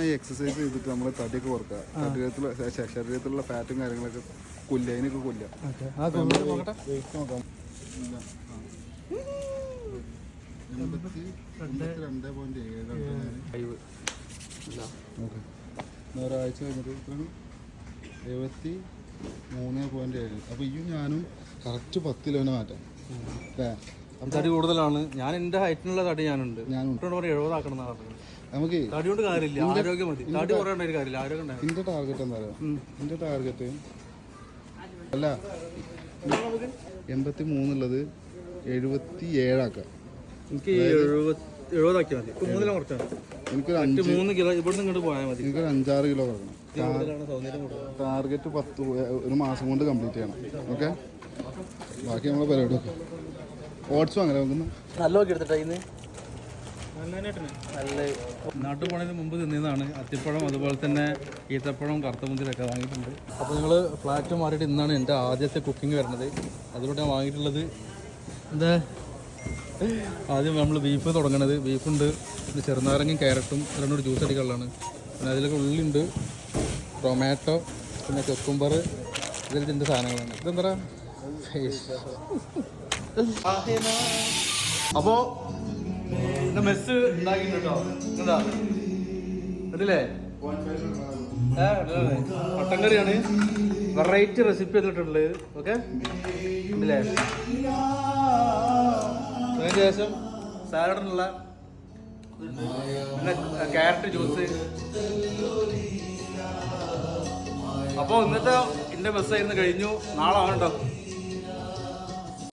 നന്നായി എക്സസൈസ് ചെയ്തിട്ട് നമ്മൾ തടിയൊക്കെ കുറക്കുക. ശരീരത്തിലുള്ള ഫാറ്റും കാര്യങ്ങളൊക്കെ കൊല്ലുക, അതിനൊക്കെ കൊല്ലുക. വെയിറ്റ് നോക്കാം. 82.7 ഓക്കെ. ഒരാഴ്ച കഴിഞ്ഞിട്ട് 73.7. അപ്പോൾ ഈ ഞാനും കറക്റ്റ് 10 കിലോനെ മാറ്റാം അല്ലേ? തടി കൂടുതലാണ്. ഞാൻ എൻ്റെ ഹൈറ്റിനുള്ള തടി ഞാനുണ്ട്. ഞാൻ 70 ആക്കണം. നമുക്ക് തടി കൊണ്ട് കാര്യമില്ല, ആരോഗ്യം മതി. തടി കുറയേണ്ട ഒരു കാര്യമില്ല, ആരോഗ്യം. എൻ്റെ ടാർഗറ്റ് എന്താ പറയുക? എൻ്റെ ടാർഗറ്റ് അല്ല 83 ഉള്ളത് 77 ആക്കാം. എനിക്ക് 70 ആക്കിയാൽ മതി. ഇപ്പോൾ 3 കിലോ കുറച്ചാൽ എനിക്കൊരു 3 കിലോ ഇവിടെ നിന്ന് പോയാൽ മതി. എനിക്കൊരു 5-6 കിലോ കുറക്കണം. ടാർഗറ്റ് 10 ഒരു മാസം കൊണ്ട് കംപ്ലീറ്റ് ചെയ്യണം. ഓക്കെ, ബാക്കി നമ്മളെ പരിപാടി നോക്കാം. ഓട്സും അങ്ങനെ നോക്കുന്നു. നല്ല നോക്കി എടുത്തിട്ടാ ഇന്ന് നല്ല നാട്ടിൽ പോണതിന് മുമ്പ് തിന്നതാണ് അത്തിപ്പഴം, അതുപോലെ തന്നെ ഈത്തപ്പഴം, കറുത്തമുന്തിരിയൊക്കെ വാങ്ങിയിട്ടുണ്ട്. അപ്പോൾ നിങ്ങൾ ഫ്ലാറ്റ് മാറിയിട്ട് ഇന്നാണ് എൻ്റെ ആദ്യത്തെ കുക്കിംഗ് വരുന്നത്. അതിലൂടെ ഞാൻ വാങ്ങിയിട്ടുള്ളത് എന്താ, ആദ്യം നമ്മൾ ബീഫ് തുടങ്ങണത്. ബീഫുണ്ട്, പിന്നെ ചെറുനാരങ്ങയും ക്യാരറ്റും രണ്ടൊരു ജ്യൂസ് അടിക്കാനുള്ളതാണ്. പിന്നെ അതിലൊക്കെ ഉള്ളിയുണ്ട്, ടൊമാറ്റോ, പിന്നെ കുക്കുംബർ, ഇതൊക്കെ ഇതിൻ്റെ സാധനങ്ങളാണ്. ഇതെന്താ അപ്പോൾ മെസ്സ് ഉണ്ടാക്കിട്ടോ. എന്താ അതില്ലേ മട്ടൻ കറിയാണ്, വെറൈറ്റി റെസിപ്പി ചെയ്തിട്ടുള്ളത്. ഓക്കെ ഉണ്ടല്ലേ? അതിന് ശേഷം സാലഡിനുള്ള പിന്നെ ക്യാരറ്റ് ജ്യൂസ്. അപ്പോൾ ഇന്നത്തെ എൻ്റെ മെസ്സായിരുന്നു കഴിഞ്ഞു. നാളെ ആണുണ്ടോ